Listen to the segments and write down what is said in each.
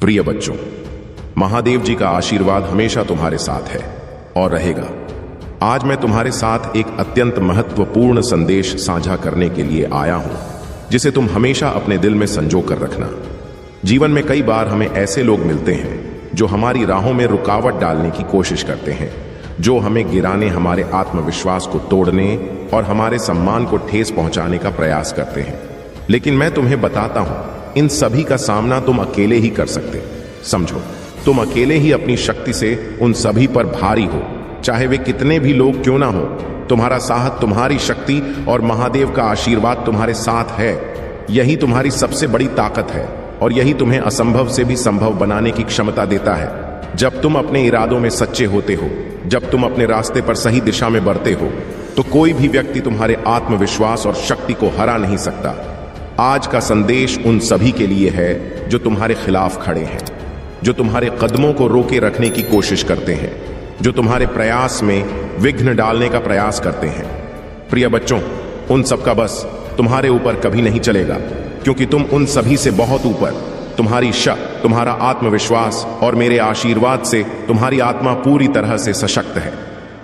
प्रिय बच्चों, महादेव जी का आशीर्वाद हमेशा तुम्हारे साथ है और रहेगा। आज मैं तुम्हारे साथ एक अत्यंत महत्वपूर्ण संदेश साझा करने के लिए आया हूं, जिसे तुम हमेशा अपने दिल में संजो कर रखना। जीवन में कई बार हमें ऐसे लोग मिलते हैं जो हमारी राहों में रुकावट डालने की कोशिश करते हैं, जो हमें गिराने, हमारे आत्मविश्वास को तोड़ने और हमारे सम्मान को ठेस पहुंचाने का प्रयास करते हैं। लेकिन मैं तुम्हें बताता हूं, इन सभी का सामना तुम अकेले ही कर सकते। समझो, तुम अकेले ही अपनी शक्ति से उन सभी पर भारी हो, चाहे वे कितने भी लोग क्यों ना हो। तुम्हारा साहस, तुम्हारी शक्ति और महादेव का आशीर्वाद तुम्हारे साथ है। यही तुम्हारी सबसे बड़ी ताकत है और यही तुम्हें असंभव से भी संभव बनाने की क्षमता देता है। जब तुम अपने इरादों में सच्चे होते हो, जब तुम अपने रास्ते पर सही दिशा में बढ़ते हो, तो कोई भी व्यक्ति तुम्हारे आत्मविश्वास और शक्ति को हरा नहीं सकता। आज का संदेश उन सभी के लिए है जो तुम्हारे खिलाफ खड़े हैं, जो तुम्हारे कदमों को रोके रखने की कोशिश करते हैं, जो तुम्हारे प्रयास में विघ्न डालने का प्रयास करते हैं। प्रिय बच्चों, उन सबका बस तुम्हारे ऊपर कभी नहीं चलेगा, क्योंकि तुम उन सभी से बहुत ऊपर। तुम्हारी शक्ति, तुम्हारा आत्मविश्वास और मेरे आशीर्वाद से तुम्हारी आत्मा पूरी तरह से सशक्त है।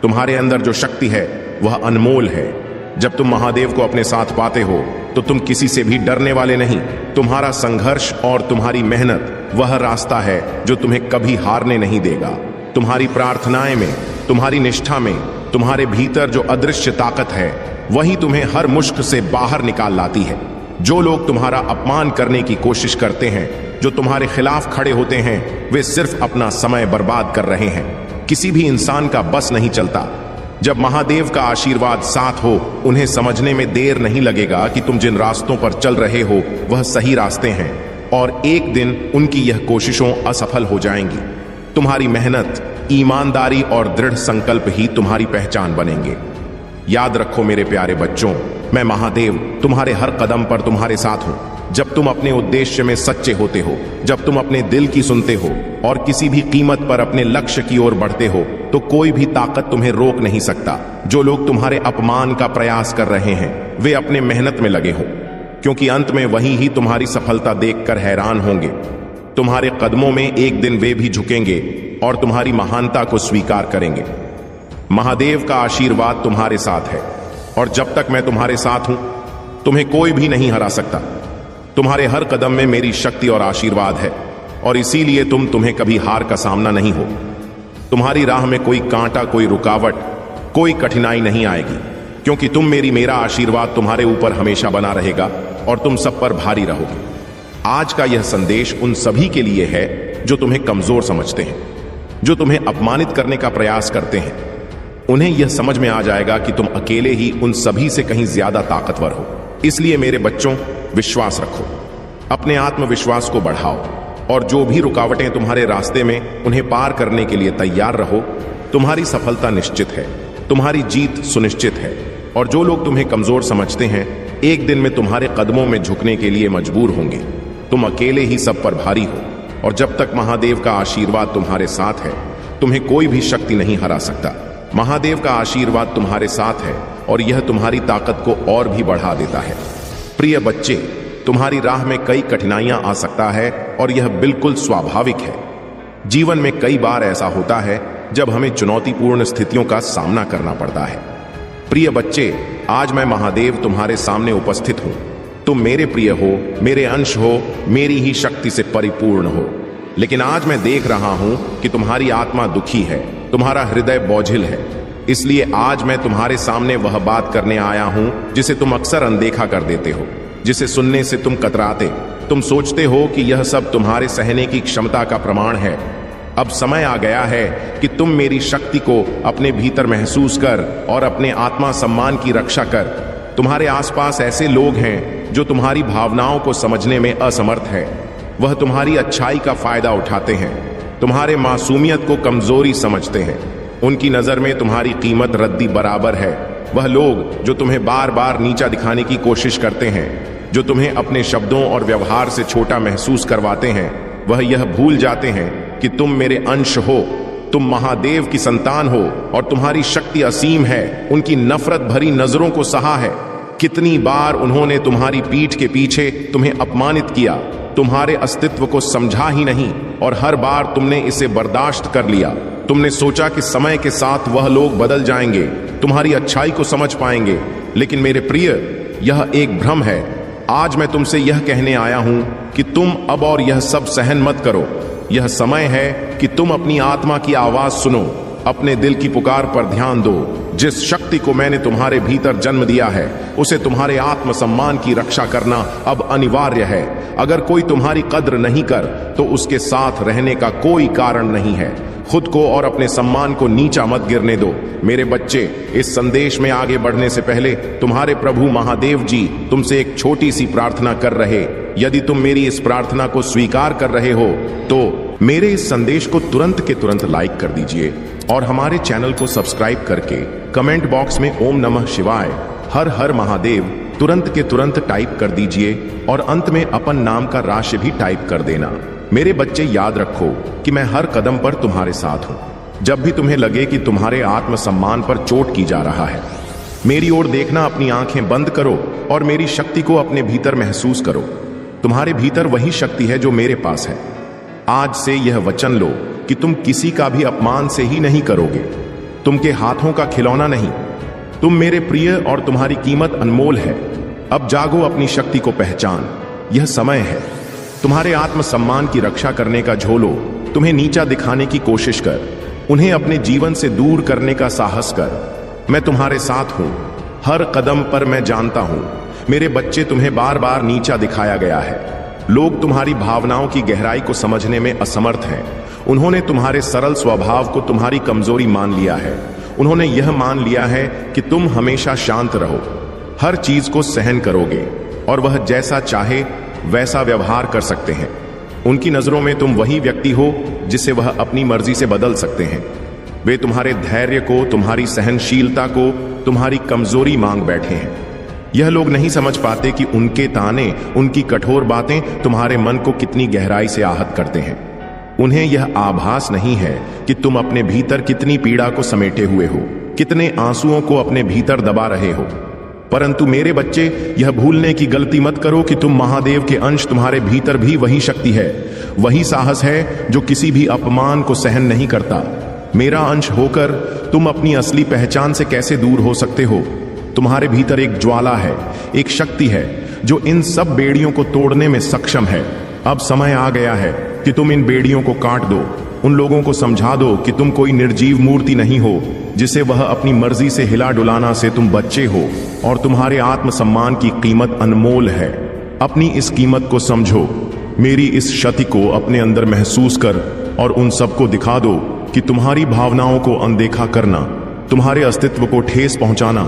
तुम्हारे अंदर जो शक्ति है वह अनमोल है। जब तुम महादेव को अपने साथ पाते हो तो तुम किसी से भी डरने वाले नहीं। तुम्हारा संघर्ष और तुम्हारी मेहनत वह रास्ता है जो तुम्हें कभी हारने नहीं देगा। तुम्हारी प्रार्थनाएं में, तुम्हारी निष्ठा में, तुम्हारे भीतर जो अदृश्य ताकत है वही तुम्हें हर मुश्किल से बाहर निकाल लाती है। जो लोग तुम्हारा अपमान करने की कोशिश करते हैं, जो तुम्हारे खिलाफ खड़े होते हैं, वे सिर्फ अपना समय बर्बाद कर रहे हैं। किसी भी इंसान का बस नहीं चलता। जब महादेव का आशीर्वाद साथ हो, उन्हें समझने में देर नहीं लगेगा कि तुम जिन रास्तों पर चल रहे हो वह सही रास्ते हैं, और एक दिन उनकी यह कोशिशों असफल हो जाएंगी। तुम्हारी मेहनत, ईमानदारी और दृढ़ संकल्प ही तुम्हारी पहचान बनेंगे। याद रखो मेरे प्यारे बच्चों, मैं महादेव तुम्हारे हर कदम पर तुम्हारे साथ हूं। जब तुम अपने उद्देश्य में सच्चे होते हो, जब तुम अपने दिल की सुनते हो और किसी भी कीमत पर अपने लक्ष्य की ओर बढ़ते हो, तो कोई भी ताकत तुम्हें रोक नहीं सकता। जो लोग तुम्हारे अपमान का प्रयास कर रहे हैं, वे अपने मेहनत में लगे हो, क्योंकि अंत में वही ही तुम्हारी सफलता देखकर हैरान होंगे। तुम्हारे कदमों में एक दिन वे भी झुकेंगे और तुम्हारी महानता को स्वीकार करेंगे। महादेव का आशीर्वाद तुम्हारे साथ है, और जब तक मैं तुम्हारे साथ हूं, तुम्हें कोई भी नहीं हरा सकता। तुम्हारे हर कदम में मेरी शक्ति और आशीर्वाद है, और इसीलिए तुम्हें कभी हार का सामना नहीं हो। तुम्हारी राह में कोई कांटा, कोई रुकावट, कोई कठिनाई नहीं आएगी, क्योंकि मेरा आशीर्वाद तुम्हारे ऊपर हमेशा बना रहेगा और तुम सब पर भारी रहोगे। आज का यह संदेश उन सभी के लिए है जो तुम्हें कमजोर समझते हैं, जो तुम्हें अपमानित करने का प्रयास करते हैं। उन्हें यह समझ में आ जाएगा कि तुम अकेले ही उन सभी से कहीं ज्यादा ताकतवर हो। इसलिए मेरे बच्चों, विश्वास रखो, अपने आत्मविश्वास को बढ़ाओ, और जो भी रुकावटें तुम्हारे रास्ते में, उन्हें पार करने के लिए तैयार रहो। तुम्हारी सफलता निश्चित है, तुम्हारी जीत सुनिश्चित है, और जो लोग तुम्हें कमजोर समझते हैं, एक दिन में तुम्हारे कदमों में झुकने के लिए मजबूर होंगे। तुम अकेले ही सब पर भारी हो, और जब तक महादेव का आशीर्वाद तुम्हारे साथ है, तुम्हें कोई भी शक्ति नहीं हरा सकता। महादेव का आशीर्वाद तुम्हारे साथ है, और यह तुम्हारी ताकत को और भी बढ़ा देता है। प्रिय बच्चे, तुम्हारी राह में कई कठिनाइयां आ सकता है, और यह बिल्कुल स्वाभाविक है। जीवन में कई बार ऐसा होता है जब हमें चुनौतीपूर्ण स्थितियों का सामना करना पड़ता है। प्रिय बच्चे, आज मैं महादेव तुम्हारे सामने उपस्थित हूं। तुम मेरे प्रिय हो, मेरे अंश हो, मेरी ही शक्ति से परिपूर्ण हो। लेकिन आज मैं देख रहा हूं कि तुम्हारी आत्मा दुखी है, तुम्हारा हृदय बोझिल है। इसलिए आज मैं तुम्हारे सामने वह बात करने आया हूं जिसे तुम अक्सर अनदेखा कर देते हो, जिसे सुनने से तुम कतराते। तुम सोचते हो कि यह सब तुम्हारे सहने की क्षमता का प्रमाण है। अब समय आ गया है कि तुम मेरी शक्ति को अपने भीतर महसूस कर और अपने आत्मा सम्मान की रक्षा कर। तुम्हारे आसपास ऐसे लोग हैं जो तुम्हारी भावनाओं को समझने में असमर्थ है। वह तुम्हारी अच्छाई का फायदा उठाते हैं, तुम्हारे मासूमियत को कमजोरी समझते हैं। उनकी नजर में तुम्हारी कीमत रद्दी बराबर है। वह लोग जो तुम्हें बार बार नीचा दिखाने की कोशिश करते हैं, जो तुम्हें अपने शब्दों और व्यवहार से छोटा महसूस करवाते हैं, वह यह भूल जाते हैं कि तुम मेरे अंश हो, तुम महादेव की संतान हो, और तुम्हारी शक्ति असीम है। उनकी नफरत भरी नजरों को सहा है। कितनी बार उन्होंने तुम्हारी पीठ के पीछे तुम्हें अपमानित किया, तुम्हारे अस्तित्व को समझा ही नहीं, और हर बार तुमने इसे बर्दाश्त कर लिया। तुमने सोचा कि समय के साथ वह लोग बदल जाएंगे, तुम्हारी अच्छाई को समझ पाएंगे, लेकिन मेरे प्रिय, यह एक भ्रम है। आज मैं तुमसे यह कहने आया हूं कि तुम अब और यह सब सहन मत करो। यह समय है कि तुम अपनी आत्मा की आवाज सुनो, अपने दिल की पुकार पर ध्यान दो। जिस शक्ति को मैंने तुम्हारे भीतर जन्म दिया है, उसे तुम्हारे आत्मसम्मान की रक्षा करना अब अनिवार्य है। अगर कोई तुम्हारी कद्र नहीं कर तो उसके साथ रहने का कोई कारण नहीं है। खुद को और अपने सम्मान को नीचा मत गिरने दो। मेरे बच्चे, इस संदेश में आगे बढ़ने से पहले तुम्हारे प्रभु महादेव जी तुमसे एक छोटी सी प्रार्थना कर रहे। यदि तुम मेरी इस प्रार्थना को स्वीकार कर रहे हो तो मेरे इस संदेश को तुरंत के तुरंत लाइक कर दीजिए और हमारे चैनल को सब्सक्राइब करके कमेंट बॉक्स में ओम नमः शिवाय, हर हर महादेव तुरंत के तुरंत टाइप कर दीजिए और अंत में अपन नाम का राशि भी टाइप कर देना। मेरे बच्चे, याद रखो कि मैं हर कदम पर तुम्हारे साथ हूं। जब भी तुम्हें लगे कि तुम्हारे आत्मसम्मान पर चोट की जा रहा है, मेरी ओर देखना, अपनी आंखें बंद करो और मेरी शक्ति को अपने भीतर महसूस करो। तुम्हारे भीतर वही शक्ति है जो मेरे पास है। आज से यह वचन लो कि तुम किसी का भी अपमान से ही नहीं करोगे, तुम के हाथों का खिलौना नहीं। तुम मेरे प्रिय और तुम्हारी कीमत अनमोल है। अब जागो, अपनी शक्ति को पहचान। यह समय है। तुम्हारे आत्मसम्मान की रक्षा करने का झोलो तुम्हें नीचा दिखाने की कोशिश कर, उन्हें अपने जीवन से दूर करने का साहस कर। मैं तुम्हारे साथ हूं, हर कदम पर मैं जानता हूं। मेरे बच्चे, तुम्हें बार बार नीचा दिखाया गया है। लोग तुम्हारी भावनाओं की गहराई को समझने में असमर्थ हैं। उन्होंने तुम्हारे सरल स्वभाव को तुम्हारी कमजोरी मान लिया है। उन्होंने यह मान लिया है कि तुम हमेशा शांत रहो, हर चीज को सहन करोगे और वह जैसा चाहे वैसा व्यवहार कर सकते हैं। उनकी नजरों में तुम वही व्यक्ति हो जिसे वह अपनी मर्जी से बदल सकते हैं। वे तुम्हारे धैर्य को, तुम्हारी सहनशीलता को, तुम्हारी कमजोरी मांग बैठे हैं। यह लोग नहीं समझ पाते कि उनके ताने, उनकी कठोर बातें तुम्हारे मन को कितनी गहराई से आहत करते हैं। उन्हें यह आभास नहीं है कि तुम अपने भीतर कितनी पीड़ा को समेटे हुए हो, कितने आंसुओं को अपने भीतर दबा रहे हो। परंतु मेरे बच्चे, यह भूलने की गलती मत करो कि तुम महादेव के अंश, तुम्हारे भीतर भी वही शक्ति है, वही साहस है जो किसी भी अपमान को सहन नहीं करता। मेरा अंश होकर तुम अपनी असली पहचान से कैसे दूर हो सकते हो? तुम्हारे भीतर एक ज्वाला है, एक शक्ति है जो इन सब बेड़ियों को तोड़ने में सक्षम है। अब समय आ गया है कि तुम इन बेड़ियों को काट दो। उन लोगों को समझा दो कि तुम कोई निर्जीव मूर्ति नहीं हो जिसे वह अपनी मर्जी से हिला डुलाना से तुम बच्चे हो, और तुम्हारे आत्मसम्मान की कीमत अनमोल है। अपनी इस कीमत को समझो। मेरी इस क्षति को अपने अंदर महसूस कर और उन सबको दिखा दो कि तुम्हारी भावनाओं को अनदेखा करना, तुम्हारे अस्तित्व को ठेस पहुंचाना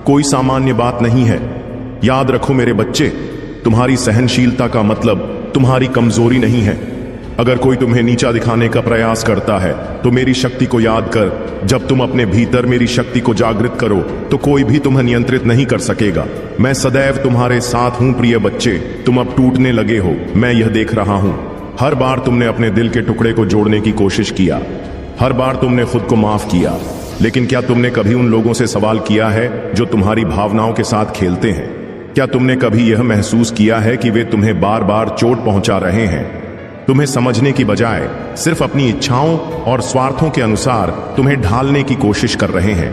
कोई सामान्य बात नहीं है। याद रखो मेरे बच्चे, तुम्हारी सहनशीलता का मतलब तुम्हारी कमजोरी नहीं है। अगर कोई तुम्हें नीचा दिखाने का प्रयास करता है तो मेरी शक्ति को याद कर। जब तुम अपने भीतर मेरी शक्ति को जागृत करो तो कोई भी तुम्हें नियंत्रित नहीं कर सकेगा। मैं सदैव तुम्हारे साथ हूं प्रिय बच्चे। तुम अब टूटने लगे हो, मैं यह देख रहा हूं। हर बार तुमने अपने दिल के टुकड़े को जोड़ने की कोशिश किया, हर बार तुमने खुद को माफ किया, लेकिन क्या तुमने कभी उन लोगों से सवाल किया है जो तुम्हारी भावनाओं के साथ खेलते हैं? क्या तुमने कभी यह महसूस किया है कि वे तुम्हें बार बार चोट पहुंचा रहे हैं? तुम्हें समझने की बजाय सिर्फ अपनी इच्छाओं और स्वार्थों के अनुसार तुम्हें ढालने की कोशिश कर रहे हैं।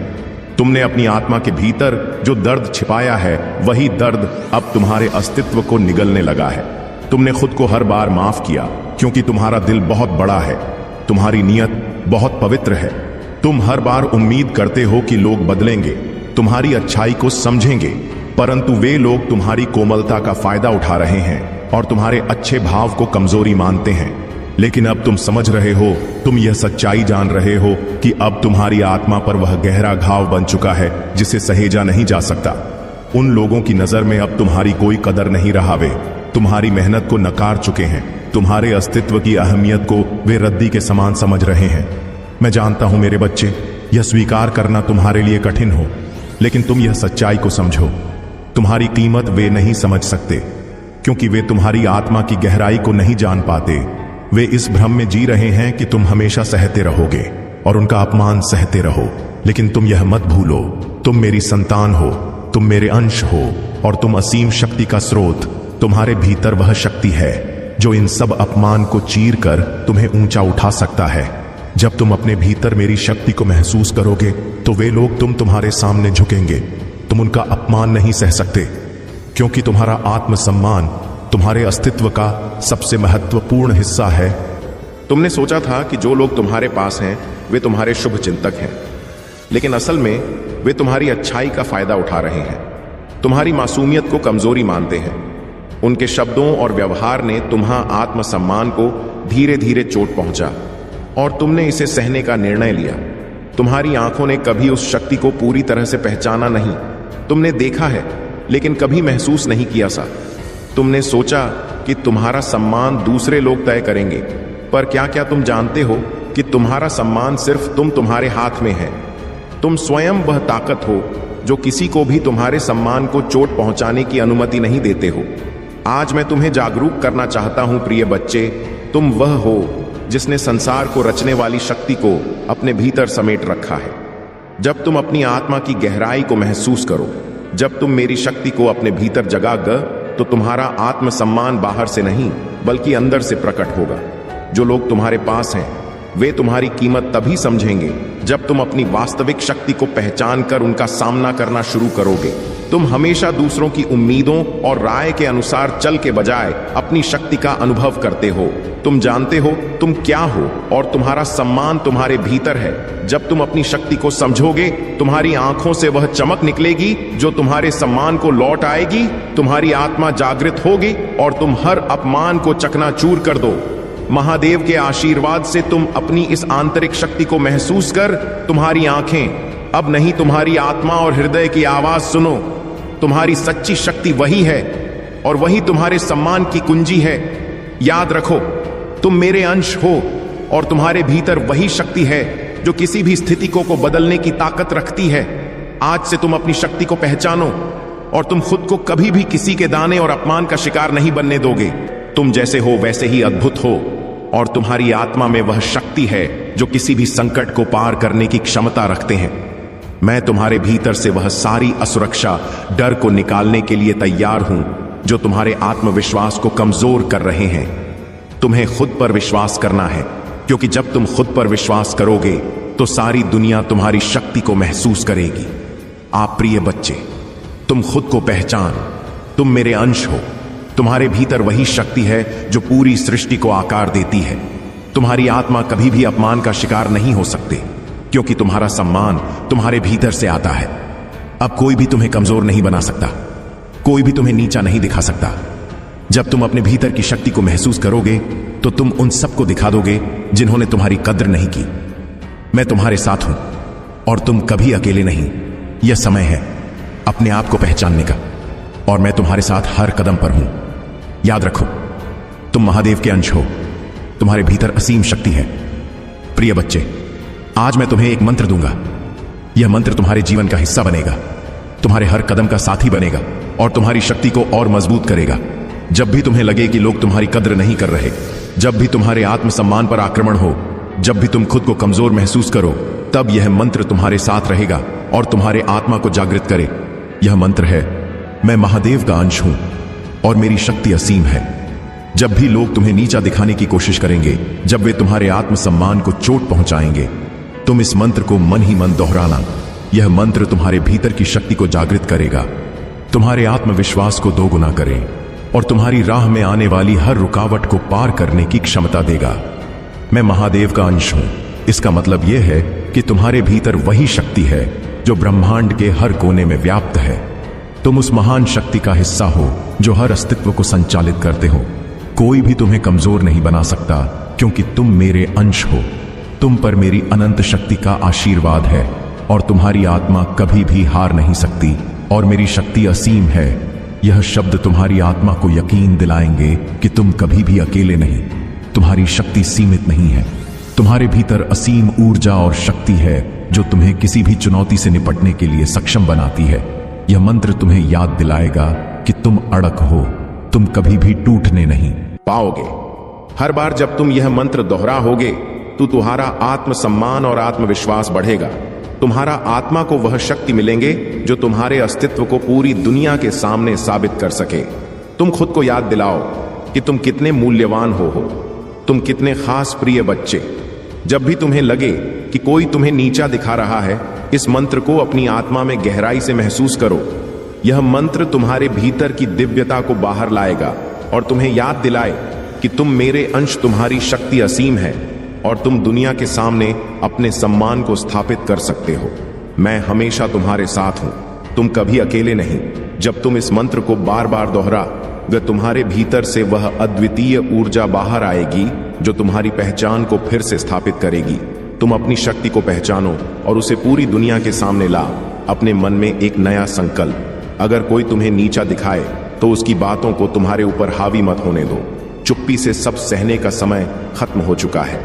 तुमने अपनी आत्मा के भीतर जो दर्द छिपाया है, वही दर्द अब तुम्हारे अस्तित्व को निगलने लगा है। तुमने खुद को हर बार माफ किया क्योंकि तुम्हारा दिल बहुत बड़ा है, तुम्हारी नीयत बहुत पवित्र है। तुम हर बार उम्मीद करते हो कि लोग बदलेंगे, तुम्हारी अच्छाई को समझेंगे, परंतु वे लोग तुम्हारी कोमलता का फायदा उठा रहे हैं और तुम्हारे अच्छे भाव को कमजोरी मानते हैं। लेकिन अब तुम समझ रहे हो, तुम यह सच्चाई जान रहे हो कि अब तुम्हारी आत्मा पर वह गहरा घाव बन चुका है जिसे सहेजा नहीं जा सकता। उन लोगों की नजर में अब तुम्हारी कोई कदर नहीं रहा। वे तुम्हारी मेहनत को नकार चुके हैं, तुम्हारे अस्तित्व की अहमियत को वे रद्दी के समान समझ रहे हैं। मैं जानता हूं मेरे बच्चे, यह स्वीकार करना तुम्हारे लिए कठिन हो, लेकिन तुम यह सच्चाई को समझो। तुम्हारी कीमत वे नहीं समझ सकते क्योंकि वे तुम्हारी आत्मा की गहराई को नहीं जान पाते। वे इस भ्रम में जी रहे हैं कि तुम हमेशा सहते रहोगे और उनका अपमान सहते रहो। लेकिन तुम यह मत भूलो, तुम मेरी संतान हो, तुम मेरे अंश हो और तुम असीम शक्ति का स्रोत। तुम्हारे भीतर वह शक्ति है जो इन सब अपमान को चीर कर तुम्हें ऊंचा उठा सकता है। जब तुम अपने भीतर मेरी शक्ति को महसूस करोगे तो वे लोग तुम्हारे सामने झुकेंगे। तुम उनका अपमान नहीं सह सकते, क्योंकि तुम्हारा आत्मसम्मान तुम्हारे अस्तित्व का सबसे महत्वपूर्ण हिस्सा है। तुमने सोचा था कि जो लोग तुम्हारे पास हैं वे तुम्हारे शुभ चिंतक हैं, लेकिन असल में वे तुम्हारी अच्छाई का फायदा उठा रहे हैं, तुम्हारी मासूमियत को कमजोरी मानते हैं। उनके शब्दों और व्यवहार ने तुम्हारा आत्मसम्मान को धीरे धीरे चोट पहुंचा और तुमने इसे सहने का निर्णय लिया। तुम्हारी आंखों ने कभी उस शक्ति को पूरी तरह से पहचाना नहीं। तुमने देखा है लेकिन कभी महसूस नहीं किया सा। तुमने सोचा कि तुम्हारा सम्मान दूसरे लोग तय करेंगे, पर क्या क्या तुम जानते हो कि तुम्हारा सम्मान सिर्फ तुम्हारे हाथ में है। तुम स्वयं वह ताकत हो जो किसी को भी तुम्हारे सम्मान को चोट पहुंचाने की अनुमति नहीं देते हो। आज मैं तुम्हें जागरूक करना चाहता हूं प्रिय बच्चे, तुम वह हो जिसने संसार को रचने वाली शक्ति को अपने भीतर समेट रखा है। जब तुम अपनी आत्मा की गहराई को महसूस करो, जब तुम मेरी शक्ति को अपने भीतर जगाओगे, तो तुम्हारा आत्मसम्मान बाहर से नहीं बल्कि अंदर से प्रकट होगा। जो लोग तुम्हारे पास हैं वे तुम्हारी कीमत तभी समझेंगे जब तुम अपनी वास्तविक शक्ति को पहचान कर उनका सामना करना शुरू करोगे। तुम हमेशा दूसरों की उम्मीदों और राय के अनुसार चल के बजाय अपनी शक्ति का अनुभव करते हो। तुम जानते हो तुम क्या हो और तुम्हारा सम्मान तुम्हारे भीतर है। जब तुम अपनी शक्ति को समझोगे, तुम्हारी आंखों से वह चमक निकलेगी जो तुम्हारे सम्मान को लौट आएगी। तुम्हारी आत्मा जागृत होगी और तुम हर अपमान को चकनाचूर कर दो। महादेव के आशीर्वाद से तुम अपनी इस आंतरिक शक्ति को महसूस कर तुम्हारी आंखें अब नहीं तुम्हारी आत्मा और हृदय की आवाज सुनो। तुम्हारी सच्ची शक्ति वही है और वही तुम्हारे सम्मान की कुंजी है। याद रखो, तुम मेरे अंश हो और तुम्हारे भीतर वही शक्ति है जो किसी भी स्थिति को बदलने की ताकत रखती है। आज से तुम अपनी शक्ति को पहचानो और तुम खुद को कभी भी किसी के दाने और अपमान का शिकार नहीं बनने दोगे। तुम जैसे हो वैसे ही अद्भुत हो और तुम्हारी आत्मा में वह शक्ति है जो किसी भी संकट को पार करने की क्षमता रखते हैं। मैं तुम्हारे भीतर से वह सारी असुरक्षा, डर को निकालने के लिए तैयार हूं जो तुम्हारे आत्मविश्वास को कमजोर कर रहे हैं। तुम्हें खुद पर विश्वास करना है, क्योंकि जब तुम खुद पर विश्वास करोगे तो सारी दुनिया तुम्हारी शक्ति को महसूस करेगी। आप प्रिय बच्चे, तुम खुद को पहचान, तुम मेरे अंश हो। तुम्हारे भीतर वही शक्ति है जो पूरी सृष्टि को आकार देती है। तुम्हारी आत्मा कभी भी अपमान का शिकार नहीं हो सकते, क्योंकि तुम्हारा सम्मान तुम्हारे भीतर से आता है। अब कोई भी तुम्हें कमजोर नहीं बना सकता, कोई भी तुम्हें नीचा नहीं दिखा सकता। जब तुम अपने भीतर की शक्ति को महसूस करोगे तो तुम उन सबको दिखा दोगे जिन्होंने तुम्हारी कद्र नहीं की। मैं तुम्हारे साथ हूं और तुम कभी अकेले नहीं। यह समय है अपने आप को पहचानने का और मैं तुम्हारे साथ हर कदम पर हूं। याद रखो, तुम महादेव के अंश हो, तुम्हारे भीतर असीम शक्ति है। प्रिय बच्चे, आज मैं तुम्हें एक मंत्र दूंगा। यह मंत्र तुम्हारे जीवन का हिस्सा बनेगा, तुम्हारे हर कदम का साथी बनेगा और तुम्हारी शक्ति को और मजबूत करेगा। जब भी तुम्हें लगे कि लोग तुम्हारी कद्र नहीं कर रहे, जब भी तुम्हारे आत्मसम्मान पर आक्रमण हो, जब भी तुम खुद को कमजोर महसूस करो, तब यह मंत्र तुम्हारे साथ रहेगा और तुम्हारे आत्मा को जागृत करे। यह मंत्र है, मैं महादेव का अंश हूं और मेरी शक्ति असीम है। जब भी लोग तुम्हें नीचा दिखाने की कोशिश करेंगे, जब वे तुम्हारे आत्मसम्मान को चोट पहुंचाएंगे, तुम इस मंत्र को मन ही मन दोहराना। यह मंत्र तुम्हारे भीतर की शक्ति को जागृत करेगा, तुम्हारे आत्मविश्वास को दोगुना करे और तुम्हारी राह में आने वाली हर रुकावट को पार करने की क्षमता देगा। मैं महादेव का अंश हूं, इसका मतलब यह है कि तुम्हारे भीतर वही शक्ति है जो ब्रह्मांड के हर कोने में व्याप्त है। तुम उस महान शक्ति का हिस्सा हो जो हर अस्तित्व को संचालित करते हो। कोई भी तुम्हें कमजोर नहीं बना सकता, क्योंकि तुम मेरे अंश हो। तुम पर मेरी अनंत शक्ति का आशीर्वाद है और तुम्हारी आत्मा कभी भी हार नहीं सकती और मेरी शक्ति असीम है। यह शब्द तुम्हारी आत्मा को यकीन दिलाएंगे कि तुम कभी भी अकेले नहीं। तुम्हारी शक्ति सीमित नहीं है। तुम्हारे भीतर असीम ऊर्जा और शक्ति है जो तुम्हें किसी भी चुनौती से निपटने के लिए सक्षम बनाती है। यह मंत्र तुम्हें याद दिलाएगा कि तुम अड़क हो, तुम कभी भी टूटने नहीं पाओगे। हर बार जब तुम यह मंत्र दोहराओगे तो तुम्हारा आत्मसम्मान और आत्मविश्वास बढ़ेगा। तुम्हारा आत्मा को वह शक्ति मिलेंगे जो तुम्हारे अस्तित्व को पूरी दुनिया के सामने साबित कर सके। तुम खुद को याद दिलाओ कि तुम कितने मूल्यवान हो। तुम कितने खास प्रिय बच्चे। जब भी तुम्हें लगे कि कोई तुम्हें नीचा दिखा रहा है, इस मंत्र को अपनी आत्मा में गहराई से महसूस करो। यह मंत्र तुम्हारे भीतर की दिव्यता को बाहर लाएगा और तुम्हें याद दिलाए कि तुम मेरे अंश, तुम्हारी शक्ति असीम है और तुम दुनिया के सामने अपने सम्मान को स्थापित कर सकते हो। मैं हमेशा तुम्हारे साथ हूं। तुम कभी अकेले नहीं। जब तुम इस मंत्र को बार बार दोहरा, तुम्हारे भीतर से वह अद्वितीय ऊर्जा बाहर आएगी जो तुम्हारी पहचान को फिर से स्थापित करेगी। तुम अपनी शक्ति को पहचानो और उसे पूरी दुनिया के सामने ला। अपने मन में एक नया संकल्प। अगर कोई तुम्हें नीचा दिखाए तो उसकी बातों को तुम्हारे ऊपर हावी मत होने दो। चुप्पी से सब सहने का समय खत्म हो चुका है।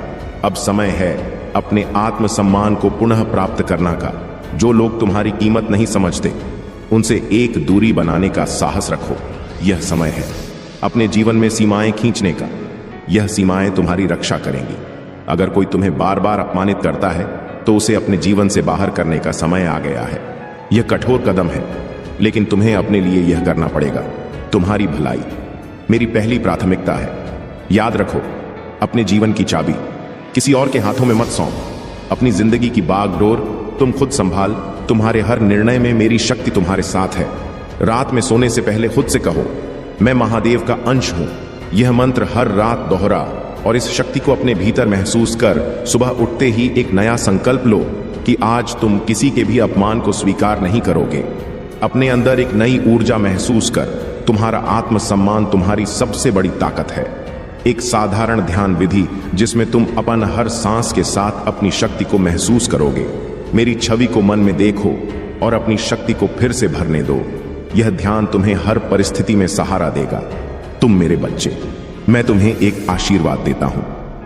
अब समय है अपने आत्मसम्मान को पुनः प्राप्त करना का। जो लोग तुम्हारी कीमत नहीं समझते, उनसे एक दूरी बनाने का साहस रखो। यह समय है अपने जीवन में सीमाएं खींचने का। यह सीमाएं तुम्हारी रक्षा करेंगी। अगर कोई तुम्हें बार बार अपमानित करता है तो उसे अपने जीवन से बाहर करने का समय आ गया है। यह कठोर कदम है, लेकिन तुम्हें अपने लिए यह करना पड़ेगा। तुम्हारी भलाई मेरी पहली प्राथमिकता है। याद रखो, अपने जीवन की चाबी किसी और के हाथों में मत सौंप। अपनी जिंदगी की बागडोर तुम खुद संभाल। तुम्हारे हर निर्णय में मेरी शक्ति तुम्हारे साथ है। रात में सोने से पहले खुद से कहो, मैं महादेव का अंश हूं। यह मंत्र हर रात दोहरा और इस शक्ति को अपने भीतर महसूस कर सुबह उठते ही एक नया संकल्प लो कि आज तुम किसी के भी अपमान को स्वीकार नहीं करोगे। अपने अंदर एक नई ऊर्जा महसूस कर। तुम्हारा आत्मसम्मान तुम्हारी सबसे बड़ी ताकत है। एक साधारण ध्यान विधि जिसमें तुम अपन हर सांस के साथ अपनी शक्ति को महसूस करोगे। मेरी छवि को मन में देखो और अपनी शक्ति को फिर से भरने दो। यह ध्यान तुम्हें हर परिस्थिति में सहारा देगा। तुम मेरे बच्चे, मैं तुम्हें एक आशीर्वाद देता हूं।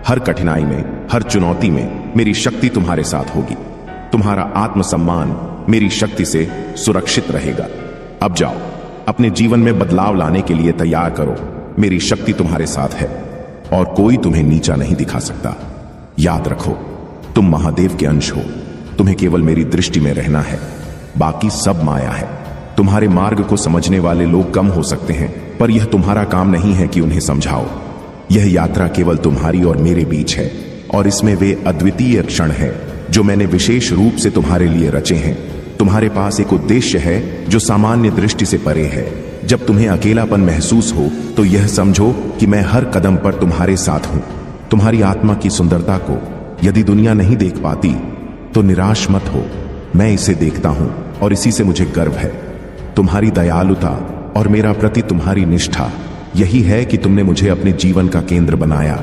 हर कठिनाई में, हर चुनौती में मेरी शक्ति तुम्हारे साथ होगी। तुम्हारा आत्मसम्मान मेरी शक्ति से सुरक्षित रहेगा। अब जाओ, अपने जीवन में बदलाव लाने के लिए तैयार करो। मेरी शक्ति तुम्हारे साथ है और कोई तुम्हें नीचा नहीं दिखा सकता। याद रखो, तुम महादेव के अंश हो। तुम्हें केवल मेरी दृष्टि में रहना है, बाकी सब माया है। तुम्हारे मार्ग को समझने वाले लोग कम हो सकते हैं, पर यह तुम्हारा काम नहीं है कि उन्हें समझाओ। यह यात्रा केवल तुम्हारी और मेरे बीच है और इसमें वे अद्वितीय क्षण है जो मैंने विशेष रूप से तुम्हारे लिए रचे हैं। तुम्हारे पास एक उद्देश्य है जो सामान्य दृष्टि से परे है। जब तुम्हें अकेलापन महसूस हो तो यह समझो कि मैं हर कदम पर तुम्हारे साथ हूं। तुम्हारी आत्मा की सुंदरता को यदि दुनिया नहीं देख पाती तो निराश मत हो। मैं इसे देखता हूं और इसी से मुझे गर्व है। तुम्हारी दयालुता और मेरा प्रति तुम्हारी निष्ठा, यही है कि तुमने मुझे अपने जीवन का केंद्र बनाया।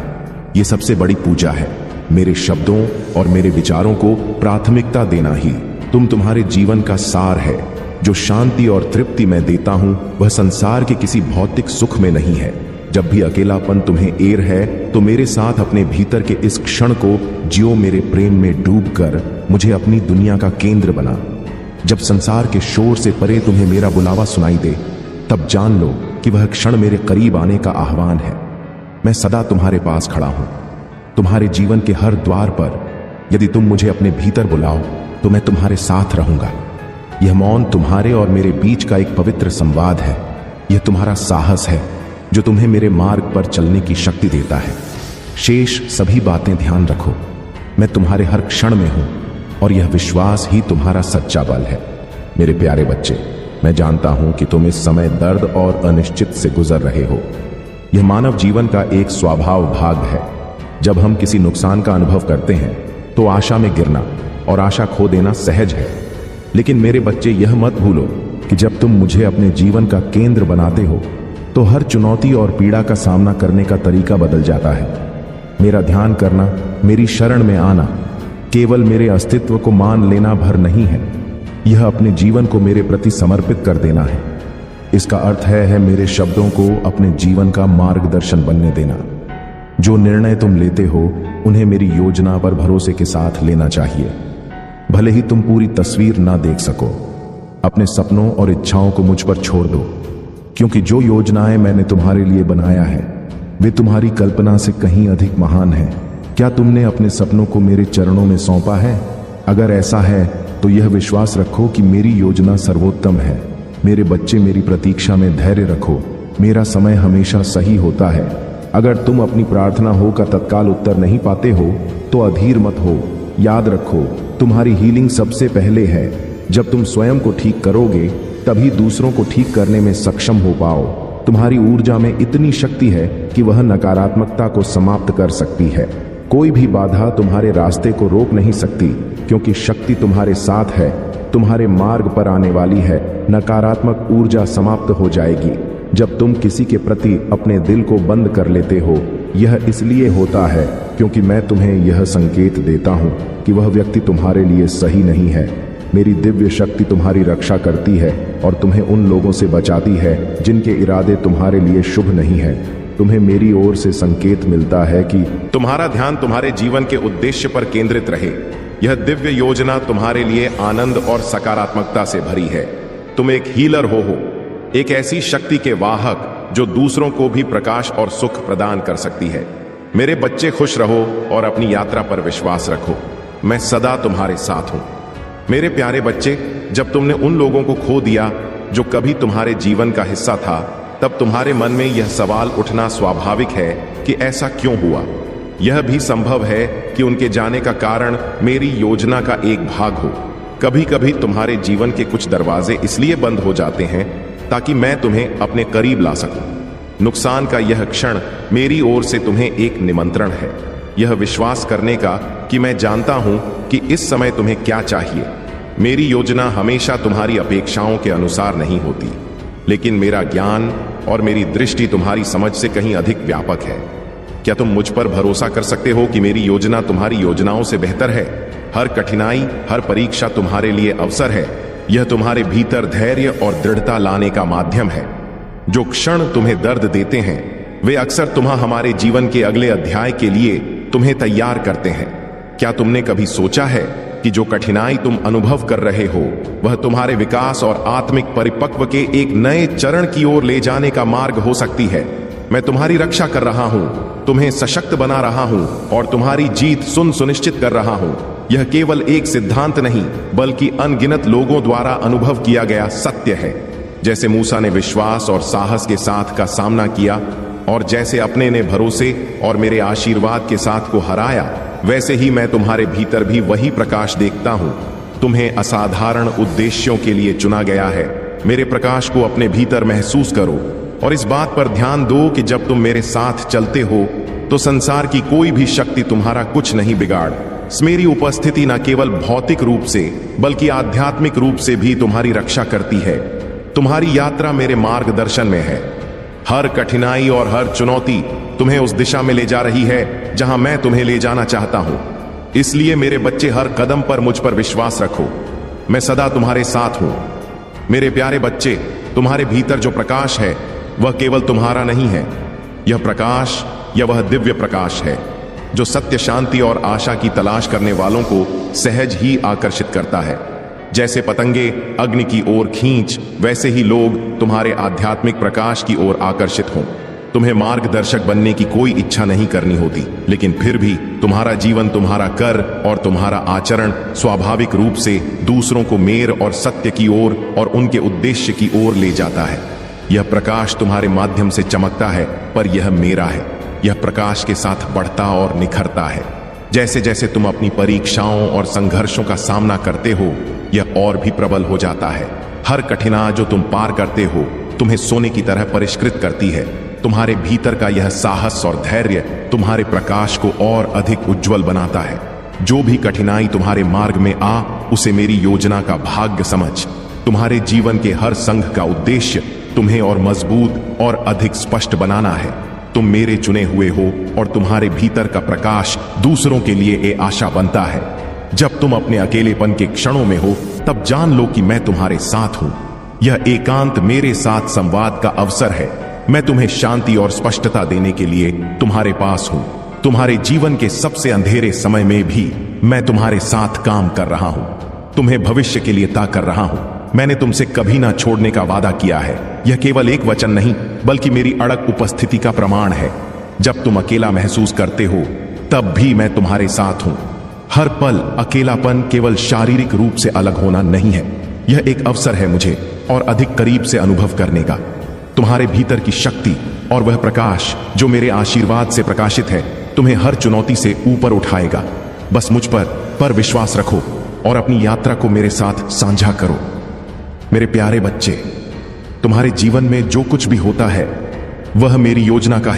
यह सबसे बड़ी पूजा है। मेरे शब्दों और मेरे विचारों को प्राथमिकता देना ही तुम्हारे जीवन का सार है। जो शांति और तृप्ति मैं देता हूं वह संसार के किसी भौतिक सुख में नहीं है। जब भी अकेलापन तुम्हें एर है तो मेरे साथ अपने भीतर के इस क्षण को जियो। मेरे प्रेम में डूबकर मुझे अपनी दुनिया का केंद्र बना। जब संसार के शोर से परे तुम्हें मेरा बुलावा सुनाई दे, तब जान लो कि वह क्षण मेरे करीब आने का आह्वान है। मैं सदा तुम्हारे पास खड़ा हूं, तुम्हारे जीवन के हर द्वार पर। यदि तुम मुझे अपने भीतर बुलाओ तो मैं तुम्हारे साथ रहूंगा। यह मौन तुम्हारे और मेरे बीच का एक पवित्र संवाद है। यह तुम्हारा साहस है जो तुम्हें मेरे मार्ग पर चलने की शक्ति देता है। शेष सभी बातें ध्यान रखो। मैं तुम्हारे हर क्षण में हूं और यह विश्वास ही तुम्हारा सच्चा बल है। मेरे प्यारे बच्चे, मैं जानता हूं कि तुम इस समय दर्द और अनिश्चित से गुजर रहे हो। यह मानव जीवन का एक स्वभाव भाग है। जब हम किसी नुकसान का अनुभव करते हैं तो आशा में गिरना और आशा खो देना सहज है। लेकिन मेरे बच्चे, यह मत भूलो कि जब तुम मुझे अपने जीवन का केंद्र बनाते हो तो हर चुनौती और पीड़ा का सामना करने का तरीका बदल जाता है। मेरा ध्यान करना, मेरी शरण में आना, केवल मेरे अस्तित्व को मान लेना भर नहीं है। यह अपने जीवन को मेरे प्रति समर्पित कर देना है। इसका अर्थ है मेरे शब्दों को अपने जीवन का मार्गदर्शन बनने देना। जो निर्णय तुम लेते हो उन्हें मेरी योजना पर भरोसे के साथ लेना चाहिए। भले ही तुम पूरी तस्वीर ना देख सको, अपने सपनों और इच्छाओं को मुझ पर छोड़ दो, क्योंकि जो योजनाएं मैंने तुम्हारे लिए बनाया है वे तुम्हारी कल्पना से कहीं अधिक महान हैं। क्या तुमने अपने सपनों को मेरे चरणों में सौंपा है? अगर ऐसा है तो यह विश्वास रखो कि मेरी योजना सर्वोत्तम है। मेरे बच्चे, मेरी प्रतीक्षा में धैर्य रखो। मेरा समय हमेशा सही होता है। अगर तुम अपनी प्रार्थना हो का तत्काल उत्तर नहीं पाते हो तो अधीर मत हो। याद रखो, तुम्हारी हीलिंग सबसे पहले है। जब तुम स्वयं को ठीक करोगे तभी दूसरों को ठीक करने में सक्षम हो पाओ। तुम्हारी ऊर्जा में इतनी शक्ति है कि वह नकारात्मकता को समाप्त कर सकती है। कोई भी बाधा तुम्हारे रास्ते को रोक नहीं सकती, क्योंकि शक्ति तुम्हारे साथ है, तुम्हारे मार्ग पर आने वाली है। नकारात्मक ऊर्जा समाप्त हो जाएगी। जब तुम किसी के प्रति अपने दिल को बंद कर लेते हो, यह इसलिए होता है क्योंकि मैं तुम्हें यह संकेत देता हूं कि वह व्यक्ति तुम्हारे लिए सही नहीं है। मेरी दिव्य शक्ति तुम्हारी रक्षा करती है और तुम्हें उन लोगों से बचाती है जिनके इरादे तुम्हारे लिए शुभ नहीं है। तुम्हें मेरी ओर से संकेत मिलता है कि तुम्हारा ध्यान तुम्हारे जीवन के उद्देश्य पर केंद्रित रहे। यह दिव्य योजना तुम्हारे लिए आनंद और सकारात्मकता से भरी है। तुम एक हीलर हो, एक ऐसी शक्ति के वाहक जो दूसरों को भी प्रकाश और सुख प्रदान कर सकती है। मेरे बच्चे, खुश रहो और अपनी यात्रा पर विश्वास रखो। मैं सदा तुम्हारे साथ हूं। मेरे प्यारे बच्चे, जब तुमने उन लोगों को खो दिया जो कभी तुम्हारे जीवन का हिस्सा था, तब तुम्हारे मन में यह सवाल उठना स्वाभाविक है कि ऐसा क्यों हुआ। यह भी संभव है कि उनके जाने का कारण मेरी योजना का एक भाग हो। कभी कभी तुम्हारे जीवन के कुछ दरवाजे इसलिए बंद हो जाते हैं ताकि मैं तुम्हें अपने करीब ला सकूं। नुकसान का यह क्षण मेरी ओर से तुम्हें एक निमंत्रण है, यह विश्वास करने का कि मैं जानता हूं कि इस समय तुम्हें क्या चाहिए। मेरी योजना हमेशा तुम्हारी अपेक्षाओं के अनुसार नहीं होती, लेकिन मेरा ज्ञान और मेरी दृष्टि तुम्हारी समझ से कहीं अधिक व्यापक है। क्या तुम मुझ पर भरोसा कर सकते हो कि मेरी योजना तुम्हारी योजनाओं से बेहतर है? हर कठिनाई, हर परीक्षा तुम्हारे लिए अवसर है। यह तुम्हारे भीतर धैर्य और दृढ़ता लाने का माध्यम है। जो क्षण तुम्हें दर्द देते हैं, वे अक्सर हमारे जीवन के अगले अध्याय के लिए तुम्हें तैयार करते हैं। क्या तुमने कभी सोचा है कि जो कठिनाई तुम अनुभव कर रहे हो, वह तुम्हारे विकास और आत्मिक परिपक्व के एक नए चरण की ओर ले जाने का मार्ग हो सकती है? मैं तुम्हारी रक्षा कर रहा हूं, तुम्हें सशक्त बना रहा हूं और तुम्हारी जीत सुनिश्चित कर रहा हूं। यह केवल एक सिद्धांत नहीं, बल्कि अनगिनत लोगों द्वारा अनुभव किया गया सत्य है। जैसे मूसा ने विश्वास और साहस के साथ का सामना किया और जैसे अपने ने भरोसे और मेरे आशीर्वाद के साथ को हराया, वैसे ही मैं तुम्हारे भीतर भी वही प्रकाश देखता हूं। तुम्हें असाधारण उद्देश्यों के लिए चुना गया है। मेरे प्रकाश को अपने भीतर महसूस करो और इस बात पर ध्यान दो कि जब तुम मेरे साथ चलते हो तो संसार की कोई भी शक्ति तुम्हारा कुछ नहीं बिगाड़। मेरी उपस्थिति न केवल भौतिक रूप से बल्कि आध्यात्मिक रूप से भी तुम्हारी रक्षा करती है। तुम्हारी यात्रा मेरे मार्गदर्शन में है। हर कठिनाई और हर चुनौती तुम्हें उस दिशा में ले जा रही है जहां मैं तुम्हें ले जाना चाहता हूं। इसलिए मेरे बच्चे, हर कदम पर मुझ पर विश्वास रखो। मैं सदा तुम्हारे साथ हूं। मेरे प्यारे बच्चे, तुम्हारे भीतर जो प्रकाश है वह केवल तुम्हारा नहीं है। यह प्रकाश या वह दिव्य प्रकाश है जो सत्य, शांति और आशा की तलाश करने वालों को सहज ही आकर्षित करता है। जैसे पतंगे अग्नि की ओर खींच, वैसे ही लोग तुम्हारे आध्यात्मिक प्रकाश की ओर आकर्षित हों। तुम्हें मार्गदर्शक बनने की कोई इच्छा नहीं करनी होती, लेकिन फिर भी तुम्हारा जीवन, तुम्हारा कर और तुम्हारा आचरण स्वाभाविक रूप से दूसरों को मेर और सत्य की ओर और उनके उद्देश्य की ओर ले जाता है। यह प्रकाश तुम्हारे माध्यम से चमकता है, पर यह मेरा है। यह प्रकाश के साथ बढ़ता और निखरता है। जैसे जैसे तुम अपनी परीक्षाओं और संघर्षों का सामना करते हो, यह और भी प्रबल हो जाता है। हर कठिनाई जो तुम पार करते हो तुम्हें सोने की तरह परिष्कृत करती है। तुम्हारे भीतर का यह साहस और धैर्य तुम्हारे प्रकाश को और अधिक उज्जवल बनाता है। जो भी कठिनाई तुम्हारे मार्ग में आ, उसे मेरी योजना का भाग्य समझ। तुम्हारे जीवन के हर संघ का उद्देश्य तुम्हें और मजबूत और अधिक स्पष्ट बनाना है। तुम मेरे चुने हुए हो और तुम्हारे भीतर का प्रकाश दूसरों के लिए एक आशा बनता है। जब तुम अपने अकेलेपन के क्षणों में हो, तब जान लो कि मैं तुम्हारे साथ हूं। यह एकांत मेरे साथ संवाद का अवसर है। मैं तुम्हें शांति और स्पष्टता देने के लिए तुम्हारे पास हूं। तुम्हारे जीवन के सबसे अंधेरे समय में भी मैं तुम्हारे साथ काम कर रहा हूं। तुम्हें भविष्य के लिए ताक कर रहा हूं। मैंने तुमसे कभी ना छोड़ने का वादा किया है। यह केवल एक वचन नहीं, बल्कि मेरी अड़ग उपस्थिति का प्रमाण है। जब तुम अकेला महसूस करते हो, तब भी मैं तुम्हारे साथ हूं। हर पल अकेलापन केवल शारीरिक रूप से अलग होना नहीं है, यह एक अवसर है मुझे और अधिक करीब से अनुभव करने का। तुम्हारे भीतर की शक्ति और वह प्रकाश जो मेरे आशीर्वाद से प्रकाशित है तुम्हें हर चुनौती से ऊपर उठाएगा। बस मुझ पर विश्वास रखो और अपनी यात्रा को मेरे साथ साझा करो। मेरे प्यारे बच्चे, तुम्हारे जीवन में जो कुछ भी होता है वह मेरी योजना का हिस्सा